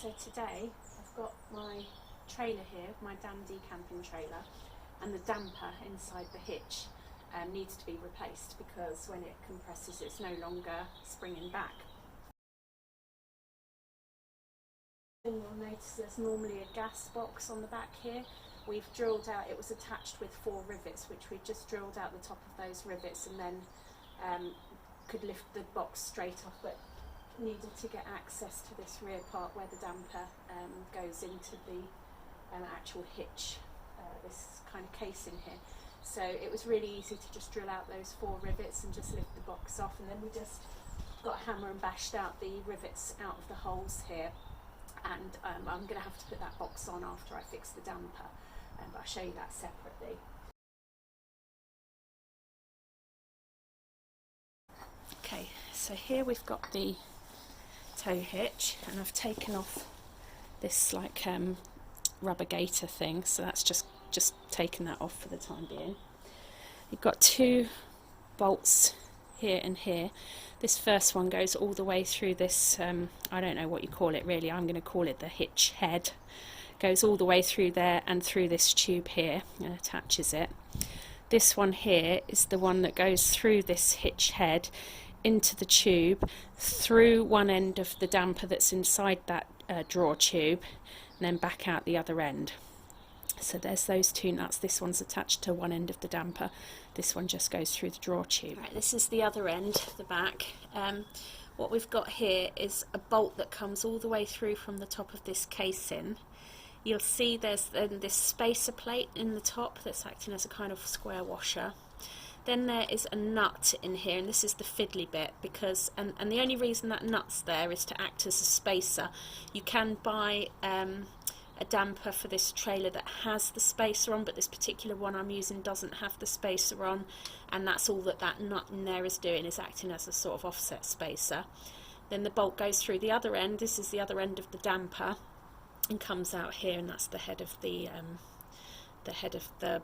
so today I've got my trailer here, my Dandy camping trailer, and the damper inside the hitch needs to be replaced because when it compresses it's no longer springing back. You'll notice there's normally a gas box on the back here. We've drilled out, it was attached with 4 rivets, which we just drilled out the top of those rivets and then could lift the box straight off, but needed to get access to this rear part where the damper goes into the actual hitch, this kind of casing here. So it was really easy to just drill out those 4 rivets and just lift the box off, and then we just got a hammer and bashed out the rivets out of the holes here. And I'm going to have to put that box on after I fix the damper, but I'll show you that separately. Okay, so here we've got the tow hitch, and I've taken off this like rubber gaiter thing, so that's just taken that off for the time being. You've got 2 bolts here and here. This first one goes all the way through this, I don't know what you call it really, I'm going to call it the hitch head. Goes all the way through there and through this tube here and attaches it. This one here is the one that goes through this hitch head into the tube, through one end of the damper that's inside that drawer tube, and then back out the other end. So there's those 2 nuts. This one's attached to one end of the damper, this one just goes through the drawer tube. Right, this is the other end, the back. What we've got here is a bolt that comes all the way through from the top of this casing. You'll see there's then this spacer plate in the top that's acting as a kind of square washer. Then there is a nut in here, and this is the fiddly bit, because and the only reason that nut's there is to act as a spacer. You can buy a damper for this trailer that has the spacer on, but this particular one I'm using doesn't have the spacer on, and that's all that nut in there is doing, is acting as a sort of offset spacer. Then the bolt goes through the other end. This is the other end of the damper, and comes out here, and that's the head of the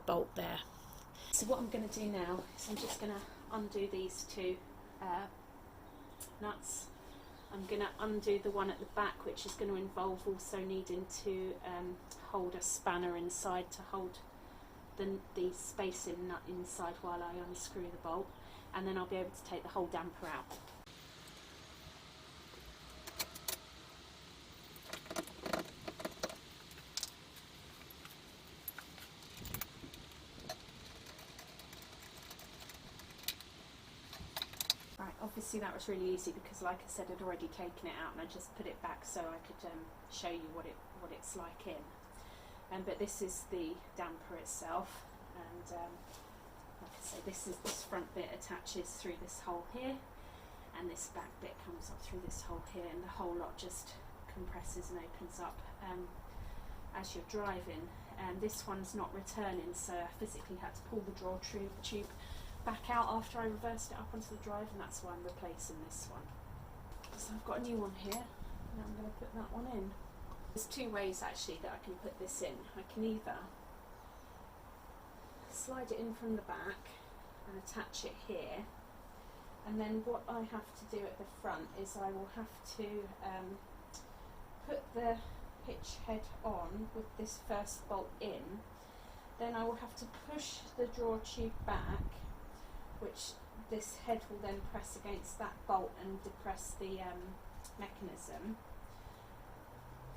bolt there. So what I'm going to do now is I'm just going to undo these 2 nuts. I'm going to undo the one at the back, which is going to involve also needing to hold a spanner inside to hold the spacing nut inside while I unscrew the bolt, and then I'll be able to take the whole damper out. Obviously that was really easy because, like I said, I'd already taken it out and I just put it back so I could show you what it's like in. But this is the damper itself, and like I say, this front bit attaches through this hole here, and this back bit comes up through this hole here, and the whole lot just compresses and opens up as you're driving. And this one's not returning, so I physically had to pull the drawer tube back out after I reversed it up onto the drive, and that's why I'm replacing this one. So I've got a new one here, and I'm going to put that one in. There's 2 ways actually that I can put this in. I can either slide it in from the back and attach it here, and then what I have to do at the front is I will have to put the hitch head on with this first bolt in, then I will have to push the drawer tube back, which this head will then press against that bolt and depress the mechanism.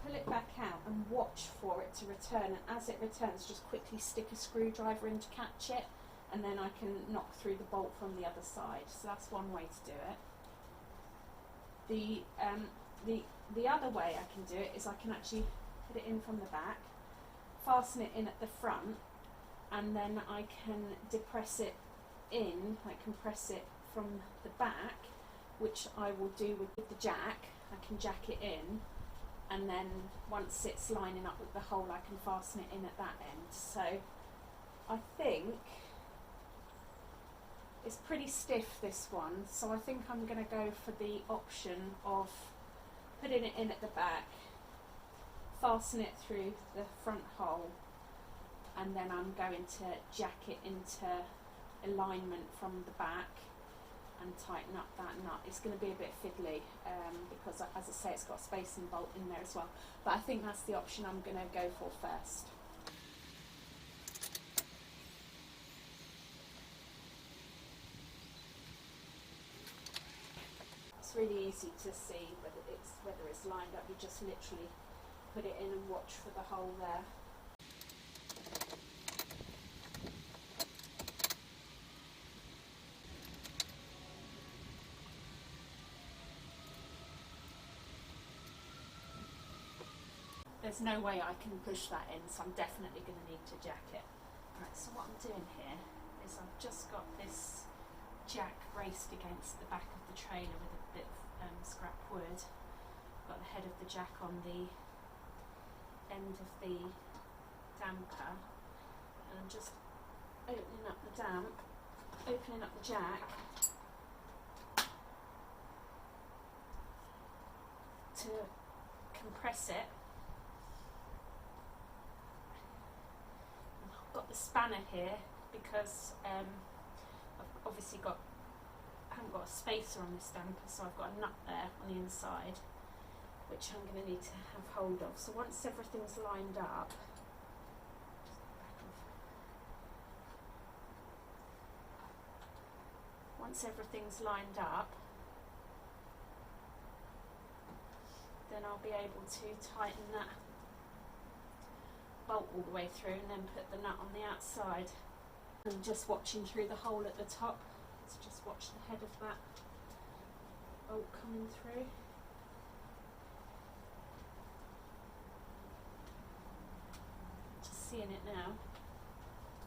Pull it back out and watch for it to return, and as it returns just quickly stick a screwdriver in to catch it, and then I can knock through the bolt from the other side. So that's one way to do it. The other way I can do it is I can actually put it in from the back, fasten it in at the front, and then I can depress it in, like compress it from the back, which I will do with the jack. I can jack it in, and then once it's lining up with the hole I can fasten it in at that end. So I think it's pretty stiff, this one, so I think I'm going to go for the option of putting it in at the back, fasten it through the front hole, and then I'm going to jack it into alignment from the back and tighten up that nut. It's going to be a bit fiddly because, as I say, it's got a spacing bolt in there as well. But I think that's the option I'm going to go for first. It's really easy to see whether it's lined up. You just literally put it in and watch for the hole there. There's no way I can push that in, so I'm definitely going to need to jack it. Right, so what I'm doing here is I've just got this jack braced against the back of the trailer with a bit of scrap wood. Got the head of the jack on the end of the damper, and I'm just opening up the jack to compress it. I've got the spanner here because I've obviously I haven't got a spacer on this damper, so I've got a nut there on the inside which I'm going to need to have hold of. So once everything's lined up, then I'll be able to tighten that bolt all the way through and then put the nut on the outside. I'm just watching through the hole at the top, so just watch the head of that bolt coming through. Just seeing it now.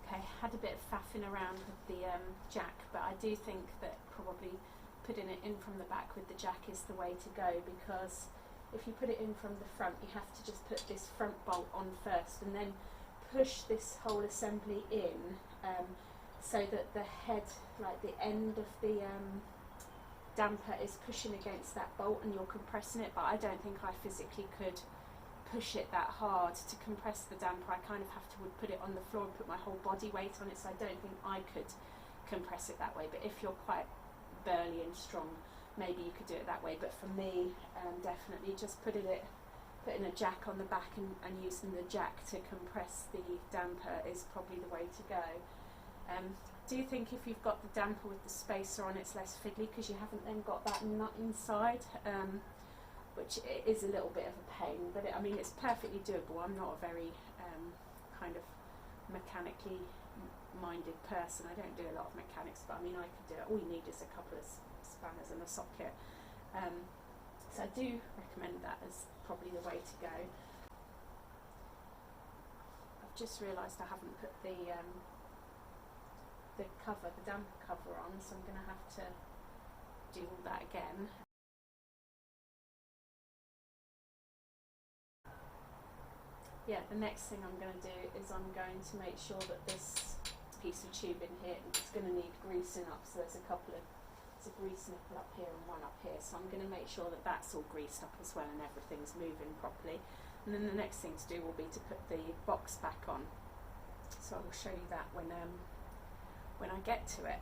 Okay, had a bit of faffing around with the jack, but I do think that probably putting it in from the back with the jack is the way to go, because if you put it in from the front, you have to just put this front bolt on first and then push this whole assembly in so that the head, like the end of the damper, is pushing against that bolt and you're compressing it. But I don't think I physically could push it that hard to compress the damper. I kind of have to put it on the floor and put my whole body weight on it, so I don't think I could compress it that way. But if you're quite burly and strong, maybe you could do it that way. But for me, definitely just putting a jack on the back and using the jack to compress the damper is probably the way to go. Do you think if you've got the damper with the spacer on, it's less fiddly because you haven't then got that nut inside, which is a little bit of a pain, but I mean it's perfectly doable. I'm not a very kind of mechanically minded person. I don't do a lot of mechanics, but I mean I could do it. All you need is a couple of spanners and a socket. So I do recommend that as probably the way to go. I've just realised I haven't put the damper cover on, so I'm going to have to do all that again. Yeah, the next thing I'm going to do is I'm going to make sure that this piece of tube in here is going to need greasing up. So there's a grease nipple up here and one up here. So I'm going to make sure that that's all greased up as well and everything's moving properly. And then the next thing to do will be to put the box back on. So I will show you that when I get to it.